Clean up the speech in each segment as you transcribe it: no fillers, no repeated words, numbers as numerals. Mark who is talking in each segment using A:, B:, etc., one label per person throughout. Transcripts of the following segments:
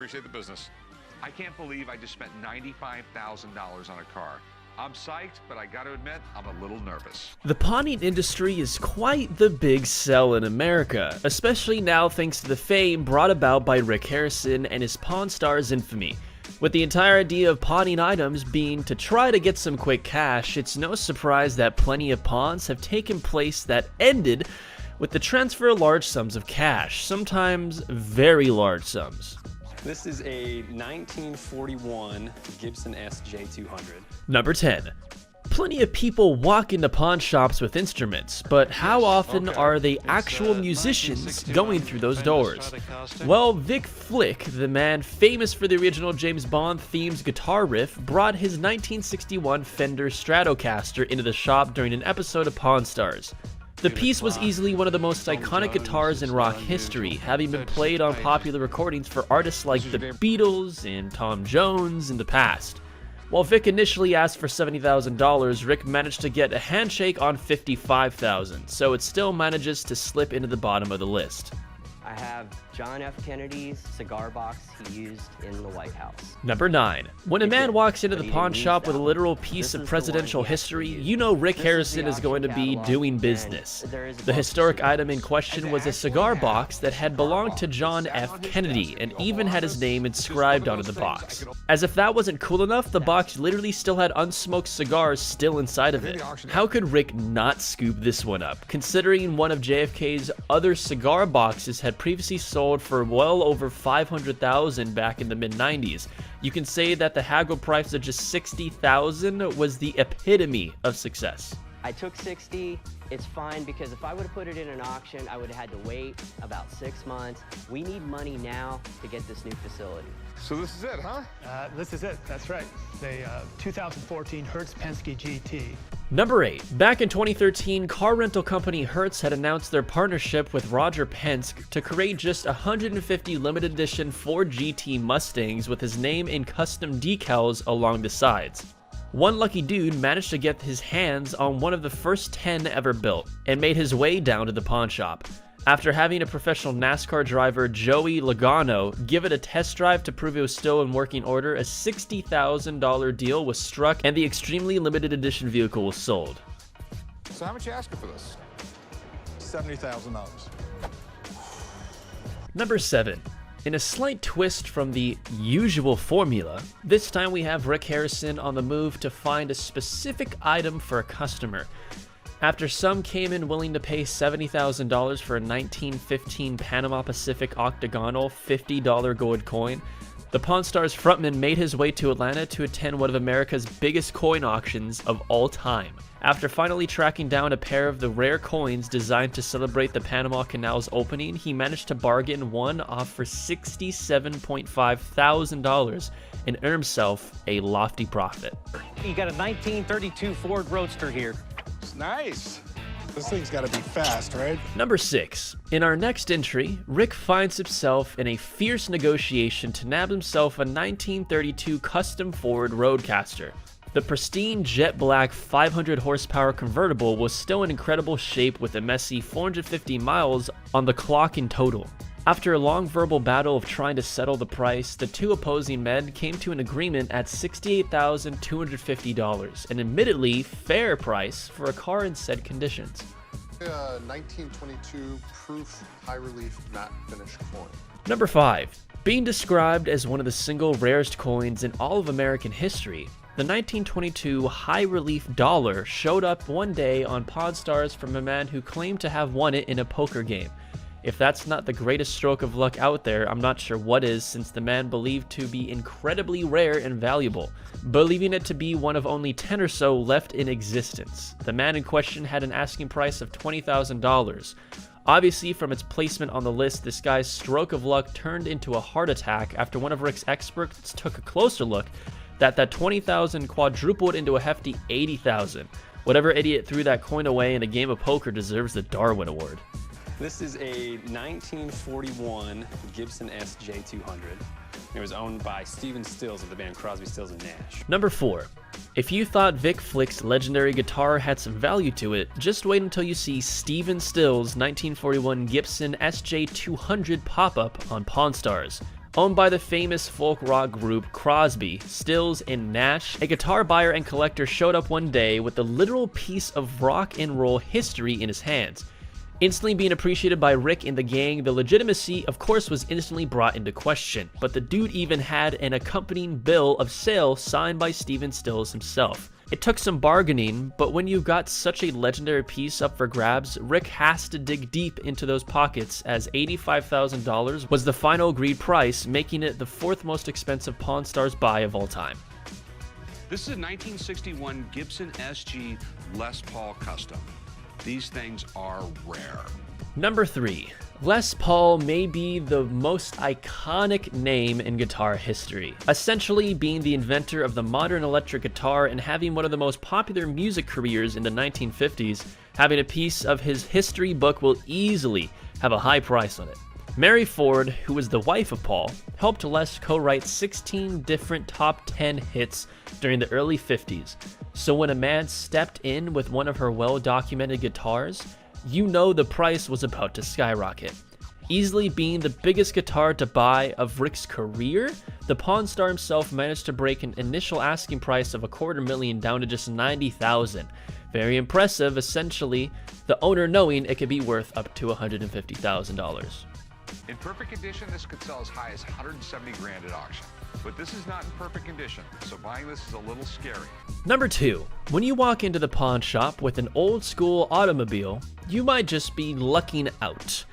A: Appreciate the business. I can't believe I just spent $95,000 on a car. I'm psyched, but I gotta admit, I'm a little nervous.
B: The pawning industry is quite the big sell in America, especially now thanks to the fame brought about by Rick Harrison and his Pawn Stars infamy. With the entire idea of pawning items being to try to get some quick cash, it's no surprise that plenty of pawns have taken place that ended with the transfer of large sums of cash, sometimes very large sums.
C: This is a 1941 Gibson SJ200.
B: Number 10. Plenty of people walk into pawn shops with instruments, but how often are they actual musicians going through those doors? Well, Vic Flick, the man famous for the original James Bond theme's guitar riff, brought his 1961 Fender Stratocaster into the shop during an episode of Pawn Stars. The piece was easily one of the most iconic guitars in rock history, having been played on popular recordings for artists like the Beatles and Tom Jones in the past. While Vic initially asked for $70,000, Rick managed to get a handshake on $55,000, so it still manages to slip into the bottom of the list.
D: I have John F. Kennedy's cigar box he used in the White House.
B: Number 9. When a man walks into the pawn shop with a literal piece of presidential history, you know Rick Harrison is going to be doing business. The historic item in question was a cigar box that had belonged to John F. Kennedy and even had his name inscribed onto the box. As if that wasn't cool enough, the box literally still had unsmoked cigars still inside of it. How could Rick not scoop this one up, considering one of JFK's other cigar boxes had previously sold for well over $500,000 back in the mid-90s. You can say that the haggle price of just $60,000 was the epitome of success.
D: I took 60. It's fine because if I would have put it in an auction, I would have had to wait about 6 months. We need money now to get this new facility.
A: So this is it, huh?
E: This is it, that's right. The 2014 Hertz Penske GT.
B: Number 8. Back in 2013, car rental company Hertz had announced their partnership with Roger Penske to create just 150 limited edition Ford GT Mustangs with his name in custom decals along the sides. One lucky dude managed to get his hands on one of the first 10 ever built and made his way down to the pawn shop. After having a professional NASCAR driver, Joey Logano, give it a test drive to prove it was still in working order, a $60,000 deal was struck and the extremely limited edition vehicle was sold.
A: So how much you asking for this?
F: $70,000.
B: Number 7. In a slight twist from the usual formula, this time we have Rick Harrison on the move to find a specific item for a customer. After some came in willing to pay $70,000 for a 1915 Panama Pacific octagonal $50 gold coin, the Pawn Stars frontman made his way to Atlanta to attend one of America's biggest coin auctions of all time. After finally tracking down a pair of the rare coins designed to celebrate the Panama Canal's opening, he managed to bargain one off for $67.5 thousand and earn himself a lofty profit.
G: You got a 1932 Ford Roadster here.
F: It's nice. This thing's got to be fast, right?
B: Number 6. In our next entry, Rick finds himself in a fierce negotiation to nab himself a 1932 custom Ford Roadcaster. The pristine jet black 500 horsepower convertible was still in incredible shape with a messy 450 miles on the clock in total. After a long verbal battle of trying to settle the price, the two opposing men came to an agreement at $68,250, an admittedly fair price for a car in said conditions.
H: 1922 proof high relief matte finish coin.
B: Number 5. Being described as one of the single rarest coins in all of American history, the 1922 high-relief dollar showed up one day on Pawn Stars from a man who claimed to have won it in a poker game. If that's not the greatest stroke of luck out there, I'm not sure what is, since the man believed to be incredibly rare and valuable, believing it to be one of only 10 or so left in existence. The man in question had an asking price of $20,000. Obviously, from its placement on the list, this guy's stroke of luck turned into a heart attack after one of Rick's experts took a closer look that $20,000 quadrupled into a hefty $80,000. Whatever idiot threw that coin away in a game of poker deserves the Darwin Award.
C: This is a 1941 Gibson SJ200. It was owned by Stephen Stills of the band Crosby, Stills & Nash.
B: Number 4. If you thought Vic Flick's legendary guitar had some value to it, just wait until you see Stephen Stills' 1941 Gibson SJ200 pop up on Pawn Stars. Owned by the famous folk rock group Crosby, Stills, and Nash, a guitar buyer and collector showed up one day with a literal piece of rock and roll history in his hands. Instantly being appreciated by Rick and the gang, the legitimacy, of course, was instantly brought into question, but the dude even had an accompanying bill of sale signed by Stephen Stills himself. It took some bargaining, but when you've got such a legendary piece up for grabs, Rick has to dig deep into those pockets, as $85,000 was the final agreed price, making it the fourth most expensive Pawn Stars buy of all time.
A: This is a 1961 Gibson SG Les Paul Custom. These things are rare.
B: Number 3. Les Paul may be the most iconic name in guitar history, essentially being the inventor of the modern electric guitar and having one of the most popular music careers in the 1950s. Having a piece of his history book will easily have a high price on it. Mary Ford, who was the wife of Paul, helped Les co-write 16 different top 10 hits during the early 50s. So when a man stepped in with one of her well-documented guitars, you know the price was about to skyrocket. Easily being the biggest guitar to buy of Rick's career, the Pawn Star himself managed to break an initial asking price of $250,000 down to just $90,000. Very impressive, essentially, the owner knowing it could be worth up to $150,000.
A: In perfect condition, this could sell as high as $170 grand at auction. But this is not in perfect condition, so buying this is a little scary.
B: Number 2. When you walk into the pawn shop with an old school automobile, you might just be lucking out.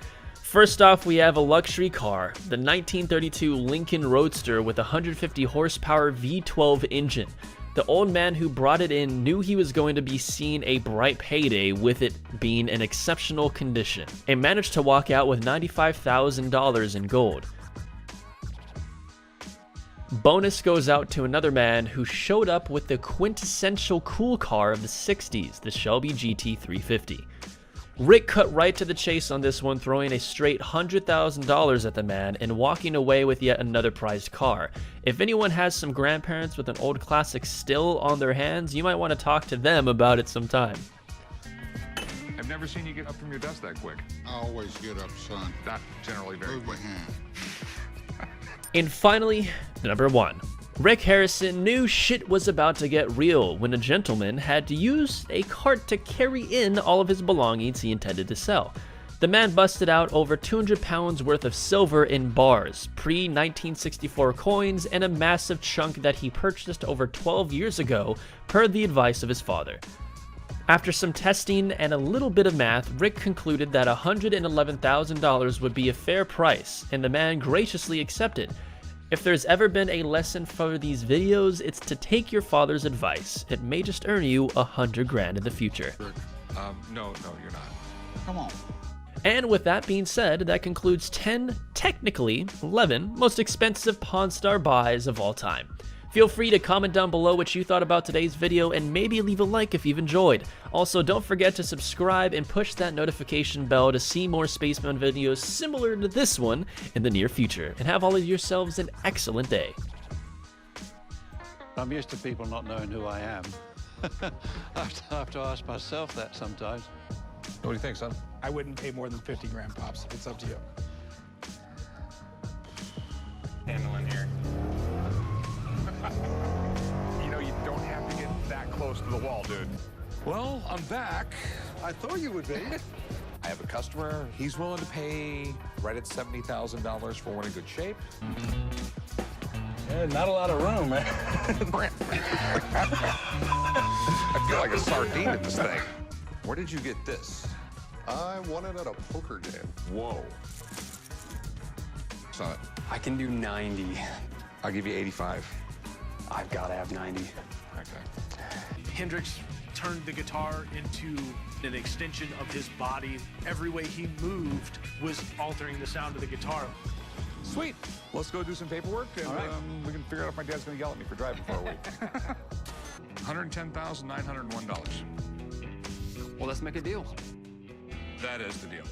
B: First off, we have a luxury car, the 1932 Lincoln Roadster with a 150 horsepower V12 engine. The old man who brought it in knew he was going to be seeing a bright payday with it being in exceptional condition, and managed to walk out with $95,000 in gold. Bonus goes out to another man who showed up with the quintessential cool car of the 60s, the Shelby GT350. Rick cut right to the chase on this one, throwing a straight $100,000 at the man and walking away with yet another prized car. If anyone has some grandparents with an old classic still on their hands, you might want to talk to them about it sometime.
A: I've never seen you get up from your desk that quick.
F: I always get up, son.
A: Not generally very
F: Move your
A: quick.
F: hand.
B: And finally, number 1. Rick Harrison knew shit was about to get real when a gentleman had to use a cart to carry in all of his belongings he intended to sell. The man busted out over 200 pounds worth of silver in bars, pre-1964 coins, and a massive chunk that he purchased over 12 years ago per the advice of his father. After some testing and a little bit of math, Rick concluded that $111,000 would be a fair price, and the man graciously accepted. If there's ever been a lesson for these videos, it's to take your father's advice. It may just earn you $100 grand in the future.
A: No, you're not.
F: Come on.
B: And with that being said, that concludes 10, technically 11, most expensive Pawn Star buys of all time. Feel free to comment down below what you thought about today's video and maybe leave a like if you've enjoyed. Also, don't forget to subscribe and push that notification bell to see more Spacebound videos similar to this one in the near future. And have all of yourselves an excellent day.
I: I'm used to people not knowing who I am. I have to ask myself that sometimes.
A: What do you think, son?
E: I wouldn't pay more than 50 grand, Pops. It's up to you.
C: Handling here.
A: You know, you don't have to get that close to the wall, dude. Well, I'm back.
H: I thought you would be.
A: I have a customer. He's willing to pay right at $70,000 for one in good shape.
I: Yeah, not a lot of room, man.
A: I feel like a sardine in this thing. Where did you get this?
H: I won it at a poker game.
A: Whoa. Son,
C: I can do 90.
A: I'll give you 85.
C: I've got to have 90.
A: Okay.
J: Hendrix turned the guitar into an extension of his body. Every way he moved was altering the sound of the guitar.
A: Sweet. Let's go do some paperwork, and we can figure out if my dad's going to yell at me for driving for a week. $110,901.
C: Well, let's make a deal.
A: That is the deal.